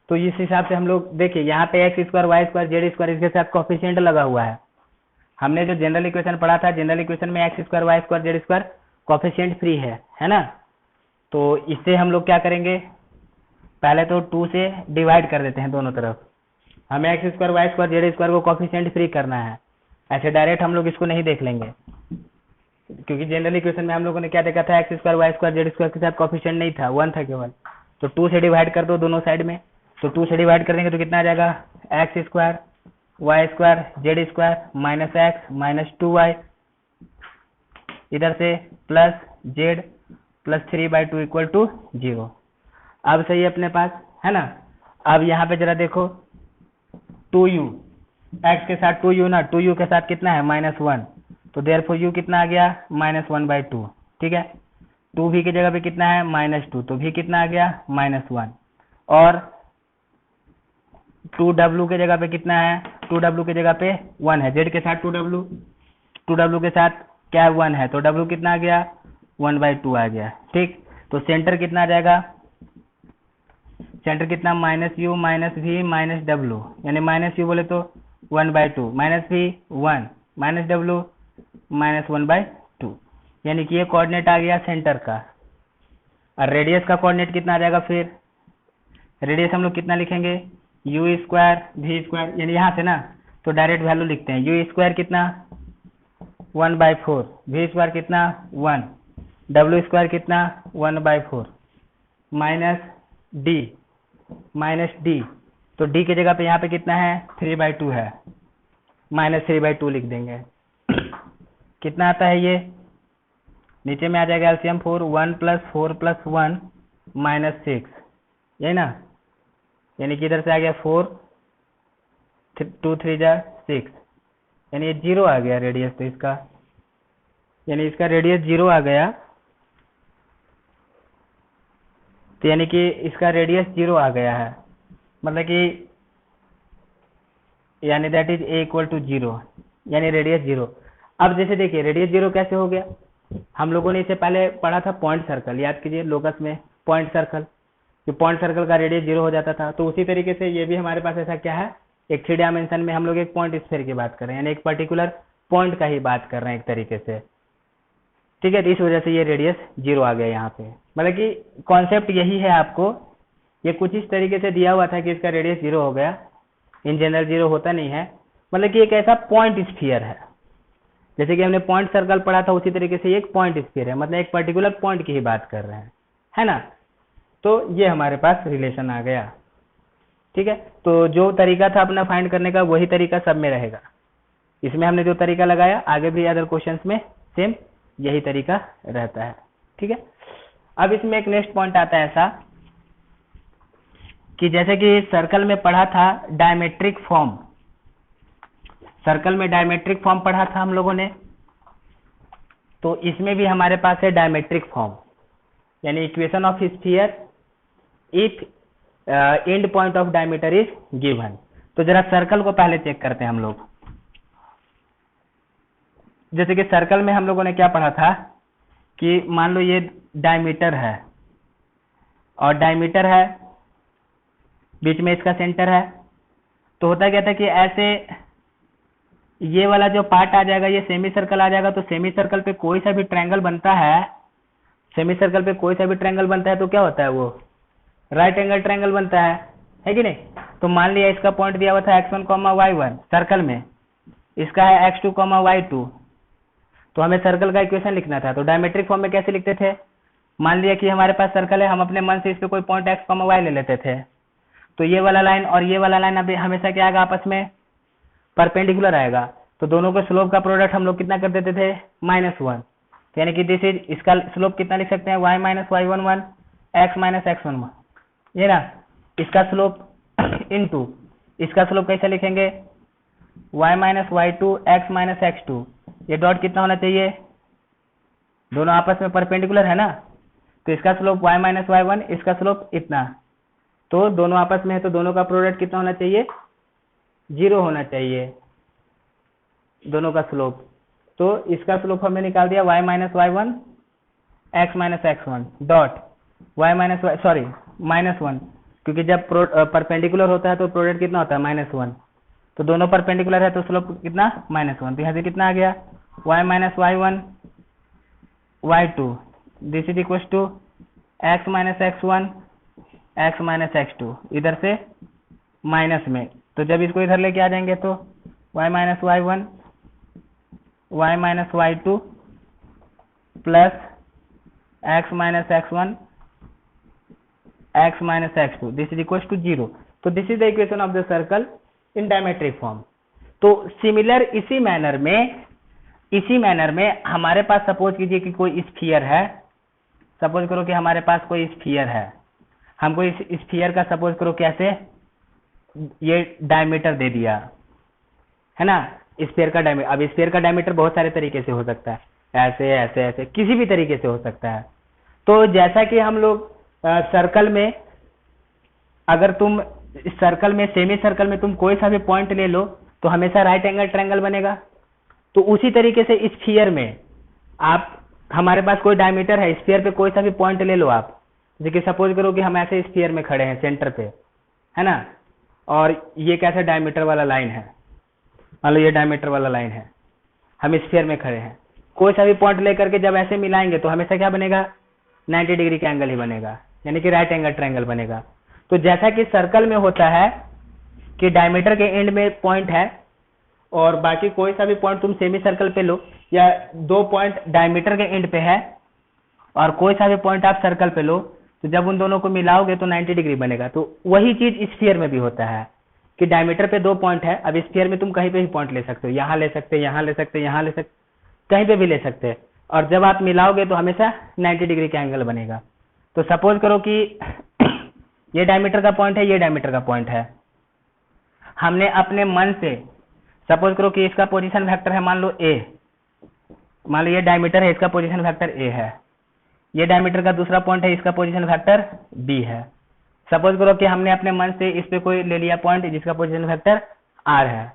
तो इस हिसाब से हम लोग देखिए यहाँ पे x square y square z square इसके साथ कोफिशिएंट लगा हुआ है। हमने जो जनरल इक्वेशन पढ़ा था, जनरल इक्वेशन में x square y square z square coefficient free है ना। तो इससे हम लोग क्या करेंगे, पहले तो 2 से डिवाइड कर देते हैं दोनों तरफ। हमें x square y square z square को कोफिशिएंट फ्री करना है, ऐसे डायरेक्ट हम लोग इसको नहीं देख लेंगे, क्योंकि जनरल इक्वेशन में हम लोगों ने क्या देखा था, x square y square z square के साथ कोफिशिएंट नहीं था, 1 था केवल। तो 2 से डिवाइड कर दो दोनों साइड में, तो 2 से डिवाइड कर देंगे तो कितना आ जाएगा, x square y square z square minus x minus 2y, इधर से plus z plus 3/2 equal to 0। अब सही है अपने पास, है ना। अब यहाँ पे जरा देखो, 2u एक्स के साथ 2u ना, 2u के साथ कितना है -1, तो देयरफॉर u कितना आ गया -1/2। ठीक है, 2v की जगह पे कितना है -2, तो v कितना आ गया -1, और 2w के जगह पे कितना है, 2w के जगह पे 1 है, z के साथ 2w के साथ क्या है 1 है, तो w कितना आ गया 1/2 आ गया। ठीक, तो सेंटर कितना आ जाएगा, सेंटर कितना -u minus v minus w, यानी -u बोले तो 1/2 -v 1 -w -1/2, यानी कि ये कोऑर्डिनेट आ गया सेंटर का। और रेडियस का कोऑर्डिनेट कितना आ जाएगा, फिर रेडियस हम लोग कितना लिखेंगे, u स्क्वायर v स्क्वायर, यानी यहाँ से ना तो डायरेक्ट वैल्यू लिखते हैं, u स्क्वायर कितना 1/4, v स्क्वायर कितना 1, w स्क्वायर कितना 1/4 माइनस d, तो d की जगह पे यहाँ पे कितना है 3/2 है, -3/2 लिख देंगे। कितना आता है ये, नीचे में आ जाएगा एलसीएम 4, 1 + 4 + 1 -6, यही ना, यानी कि इधर से आ गया 4 2 3 जा 6, यानी ये 0 आ गया रेडियस, तो इसका यानी इसका रेडियस 0 आ गया, तो यानी कि इसका रेडियस 0 आ गया है, मतलब कि यानी दैट इज a = 0, यानी रेडियस 0। अब जैसे देखिए रेडियस 0 कैसे हो गया, हम लोगों ने इसे पहले पढ़ा था पॉइंट सर्कल, याद कीजिए लोकस में पॉइंट सर्कल, जो पॉइंट सर्कल का रेडियस 0 हो जाता था। तो उसी तरीके से ये भी हमारे पास ऐसा क्या है, एक 3 डायमेंशन में हम लोग एक पॉइंट स्फीयर की बात कर रहे हैं, यानी एक पर्टिकुलर पॉइंट का ही बात कर रहे हैं एक तरीके से। ठीक है, तो इस वजह से ये रेडियस 0 आ गया यहाँ पे, मतलब कि कॉन्सेप्ट यही है आपको, ये कुछ इस तरीके से दिया हुआ था कि इसका रेडियस 0 हो गया, इन जनरल 0 होता नहीं है, मतलब कि एक ऐसा पॉइंट स्फीयर है, जैसे कि हमने पॉइंट सर्कल पढ़ा था उसी तरीके से एक पॉइंट स्फीयर है, मतलब एक पर्टिकुलर पॉइंट की ही बात कर रहे हैं, है ना। तो ये हमारे पास रिलेशन आ गया, ठीक है। तो जो तरीका था अपना फाइंड करने का वही तरीका सब में रहेगा, इसमें हमने जो तरीका लगाया आगे भी अदर क्वेश्चंस में सेम यही तरीका रहता है, ठीक है। अब इसमें एक नेक्स्ट पॉइंट आता है ऐसा कि जैसे कि सर्कल में पढ़ा था डायमेट्रिक फॉर्म, सर्कल में डायमेट्रिक फॉर्म पढ़ा था हम लोगों ने, तो इसमें भी हमारे पास है डायमेट्रिक फॉर्म, यानी equation of sphere if and point of diameter is given. तो जरा सर्कल को पहले चेक करते हैं हम लोग। जैसे कि सर्कल में हम लोगों ने क्या पढ़ा था कि मान लो ये डायमीटर है और डायमीटर है, बीच में इसका सेंटर है, तो होता क्या था कि ऐसे ये वाला जो पार्ट आ जाएगा ये सेमी सर्कल आ जाएगा, तो सेमी सर्कल पे कोई सा भी ट्रायंगल बनता है, सेमी सर्कल पे कोई सा भी ट्रायंगल बनता है तो क्या होता है, वो राइट एंगल ट्रायंगल बनता है कि नहीं। तो मान लिया इसका पॉइंट दिया हुआ था x1, y1 सर्कल में, इसका है x2, y2, तो हमें सर्कल का इक्वेशन लिखना था, तो डायमेट्रिक फॉर्म में कैसे लिखते थे, मान लिया कि हमारे पास सर्कल है, हम अपने मन से इस पे कोई पॉइंट x, y ले लेते थे, तो ये वाला लाइन और ये वाला लाइन अभी हमेशा क्या आएगा, आपस में परपेंडिकुलर आएगा, तो दोनों के स्लोप का प्रोडक्ट हम लोग कितना कर देते थे, -1, यानी कि दिस इज, इसका स्लोप कितना लिख सकते हैं, y - y11 x - x11, ये ना, इसका स्लोप इनटू इसका स्लोप कैसे लिखेंगे, y - y2 x - x2, ये डॉट कितना होना चाहिए, दोनों आपस में परपेंडिकुलर है ना, तो इसका स्लोप y - y1, इसका स्लोप इतना, तो दोनों आपस में है तो दोनों का प्रोडक्ट कितना होना चाहिए, 0 होना चाहिए दोनों का स्लोप। तो इसका स्लोप हमने निकाल दिया y - y1 x - x1 dot y -1, क्योंकि जब परपेंडिकुलर होता है तो प्रोडक्ट कितना होता है, -1, तो दोनों परपेंडिकुलर है तो स्लोप कितना, -1, तो यहाँ से कितना आ गया, y - y1 y2, this is equal to x - x1 x - x2, इधर से माइनस में, तो जब इसको इधर लेके आ जाएंगे तो y - y1 y - y2 plus x - x1 x - x2, this is equal to 0। तो this is the equation of the circle in diametric form. तो सिमिलर इसी मैनर में हमारे पास सपोज कीजिए कि कोई स्फीयर है, सपोज करो कि हमारे पास कोई स्फीयर है, हमको इस स्फीयर का सपोज करो कैसे, ये डायमीटर दे दिया है ना, स्फीयर का डायमीटर। अब स्फीयर का डायमीटर बहुत सारे तरीके से हो सकता है, ऐसे ऐसे ऐसे किसी भी तरीके से हो सकता है। तो जैसा कि हम लोग सर्कल में, अगर तुम सर्कल में, सेमी सर्कल में तुम कोई सा भी पॉइंट ले लो तो हमेशा राइट एंगल ट्रायंगल बनेगा, तो उसी तरीके से स्फीयर में आप, हमारे पास कोई डायमीटर है, स्फीयर पे कोई सा भी पॉइंट ले लो आप, जैसे सपोज करो कि हम ऐसे स्फीयर में खड़े हैं सेंटर पे, है ना, और ये कैसा डायमीटर वाला लाइन है, मान लो ये डायमीटर वाला लाइन है, हम स्फीयर में खड़े हैं, कोई सा भी पॉइंट लेकर के जब ऐसे मिलाएंगे तो हमेशा क्या बनेगा, 90 डिग्री का एंगल ही बनेगा, यानी कि राइट एंगल ट्रायंगल बनेगा। तो जैसा कि सर्कल में होता है कि डायमीटर के एंड में पॉइंट है और बाकी कोई सा भी पॉइंट तुम सेमी सर्कल पे लो, या 2 पॉइंट डायमीटर के एंड पे है और कोई सा भी पॉइंट आप सर्कल पे लो, तो जब उन दोनों को मिलाओगे तो 90 डिग्री बनेगा। तो वही चीज स्फीयर में भी होता है कि डायमीटर पे 2 पॉइंट है, अब स्फीयर में तुम कहीं पे भी पॉइंट ले सकते हो, यहाँ ले सकते, यहाँ ले सकते, यहाँ ले सकते, कहीं पे भी ले सकते हैं, और जब आप मिलाओगे तो हमेशा 90 डिग्री का एंगल बनेगा। तो सपोज करो कि ये डायमीटर का पॉइंट है, ये डायमीटर का पॉइंट है, हमने अपने मन से, सपोज करो कि इसका पोजीशन वेक्टर है मान लो a, मान लो ये डायमीटर है, इसका पोजीशन वेक्टर a है, ये डायमीटर का दूसरा पॉइंट है, इसका पोजीशन वेक्टर b है। सपोज करो कि हमने अपने मन से इस पे कोई ले लिया पॉइंट जिसका पोजीशन वेक्टर r है,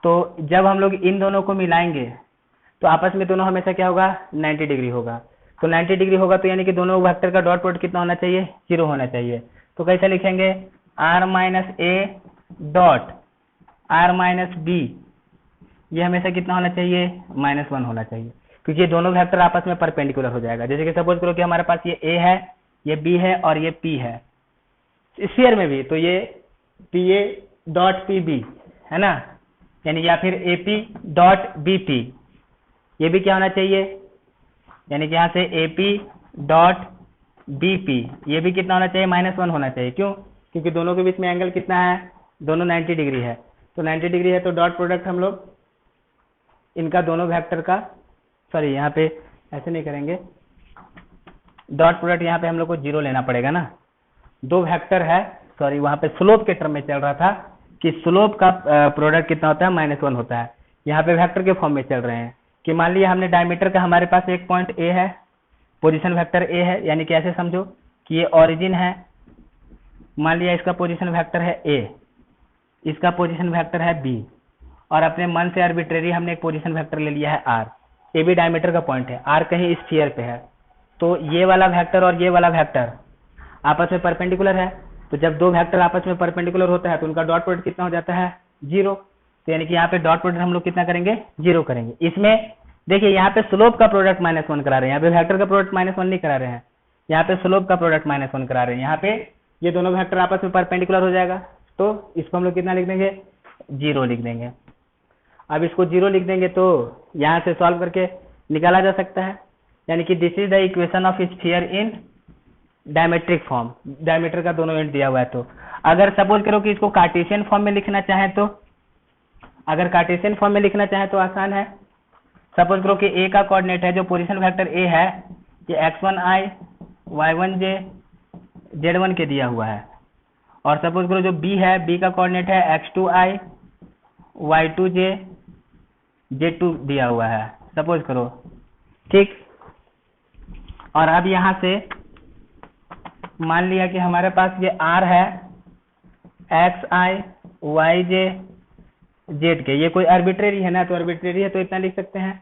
तो जब हम लोग इन दोनों को मिलाएंगे तो आपस में दोनों हमेशा क्या होगा, 90 डिग्री होगा। तो 90 डिग्री होगा तो यानी कि दोनों वेक्टर का डॉट प्रोडक्ट कितना होना चाहिए, 0 होना चाहिए। तो कैसे लिखेंगे, r - a dot r - b, ये हमेशा कितना होना चाहिए, -1 होना चाहिए, क्योंकि ये दोनों वेक्टर आपस में परपेंडिकुलर हो जाएगा। जैसे कि सपोज करो कि हमारे पास ये a है, ये b है और ये p है, स्फीयर में भी तो ये pa डॉट pb है ना, यानी या फिर AP डॉट BP, ये भी क्या होना चाहिए, यानी कि यहाँ से AP डॉट BP ये भी कितना होना चाहिए, -1 होना चाहिए। क्यों? क्योंकि दोनों के बीच में एंगल कितना है, दोनों 90 डिग्री है। तो 90 डिग्री है तो डॉट प्रोडक्ट हम लोग इनका दोनों वेक्टर का, सॉरी यहाँ पे ऐसे नहीं करेंगे, डॉट प्रोडक्ट यहाँ पे हम लोग को 0 लेना पड़ेगा ना। दो वेक्टर है, सॉरी वहाँ पे स्लोप के टर्म में चल रहा था कि स्लोप का प्रोडक्ट कितना होता है, -1 होता है। यहाँ पे वेक्टर के फॉर्म में चल रहे हैं कि मान लिया हमने डायमीटर का, हमारे पास एक पॉइंट A है, पोजीशन वेक्टर A है, यानी कि ऐसे समझो कि ये ओरिजिन है, मान लिया इसका पोजीशन वेक्टर है A, इसका पोजीशन वेक्टर है B, और अपने मन से आर्बिट्रेरी हमने एक पोजीशन वेक्टर ले लिया है R। A भी डायमीटर का पॉइंट है, R कहीं स्फीयर पे है, तो ये वाला वेक्टर और ये वाला वेक्टर आपस में परपेंडिकुलर है। तो जब दो वेक्टर आपस में परपेंडिकुलर होता है तो उनका डॉट प्रोडक्ट कितना हो जाता है, 0। तो यानी कि यहाँ पे डॉट प्रोडक्ट हम लोग कितना करेंगे, 0 करेंगे। इसमें देखिए यहाँ पे स्लोप का प्रोडक्ट -1 करा रहे हैं, यहाँ पे वेक्टर का प्रोडक्ट -1 नहीं करा रहे हैं, यहाँ पे स्लोप का प्रोडक्ट -1 करा रहे हैं। यहाँ पे ये दोनों वेक्टर आपस में परपेंडिकुलर हो जाएगा, तो इसको हम लोग कितना लिख देंगे, 0 लिख देंगे। अब इसको 0 लिख देंगे तो यहाँ से सॉल्व करके निकाला जा सकता है, यानी कि this is the equation of sphere in diametric form. Diameter का दोनों एंड दिया हुआ है। तो अगर सपोज करो कि इसको कार्टेशियन फॉर्म में लिखना चाहें तो, अगर कार्टेशियन फॉर्म में लिखना चाहें तो आसान है। सपोज करो कि A का कोऑर्डिनेट है, जो पोजीशन वेक्टर A है, ये x1i y1j z1 के दिया हुआ है, और सपोज करो जो B है, B का कोऑर्डिनेट है x2i y2j z2 दिया हुआ है, सपोज करो, ठीक। और अब यहाँ से मान लिया कि हमारे पास ये R है, xi yj z के, ये कोई आर्बिट्रेरी है ना, तो आर्बिट्रेरी है तो इतना लिख सकते हैं।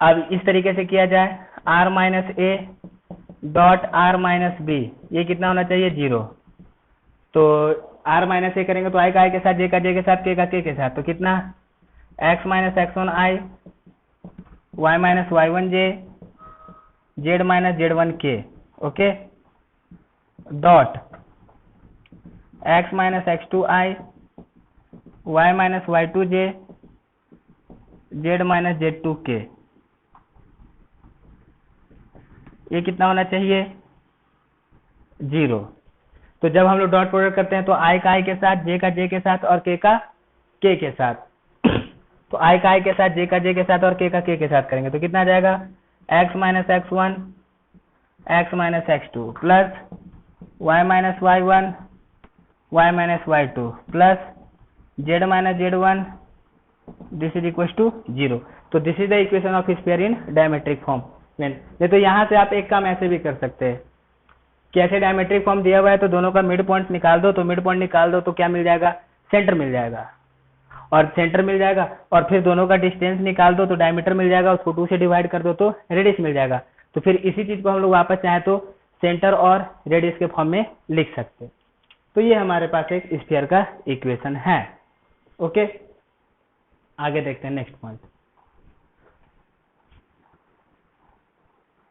अब इस तरीके से किया जाए, r minus a dot r minus b, ये कितना होना चाहिए, 0। तो r माइनस a करेंगे तो i का i के साथ, j का j के साथ, k का k के साथ, तो कितना, x minus x1i y minus y1j z minus z1k, okay, dot x minus x2i y minus y2j z minus z2k, ये कितना होना चाहिए, 0। तो जब हम लोग डॉट प्रोडक्ट करते हैं तो i का i के साथ, j का j के साथ और k का k के साथ, तो i का i के साथ, j का j के साथ और k का k के साथ करेंगे तो कितना आ जाएगा, x minus x1 x minus x2 plus y minus y1 y minus y2 plus z minus z1, this is equal to 0। तो this is the equation of sphere in diametric form. नहीं तो यहाँ से आप एक काम ऐसे भी कर सकते हैं, कैसे डायमेट्रिक फॉर्म दिया हुआ है तो दोनों का मिड पॉइंट निकाल दो, तो मिड पॉइंट निकाल दो तो क्या मिल जाएगा, सेंटर मिल जाएगा, और सेंटर मिल जाएगा, और फिर दोनों का डिस्टेंस निकाल दो तो डायमीटर मिल जाएगा, उसको 2 से डिवाइड कर दो तो रेडियस मिल जाएगा। तो फिर इसी चीज को हम लोग वापस चाहे तो सेंटर और रेडियस के फॉर्म में लिख सकते। तो ये हमारे पास एक स्फीयर का इक्वेशन है। ओके, आगे देखते हैं नेक्स्ट पॉइंट।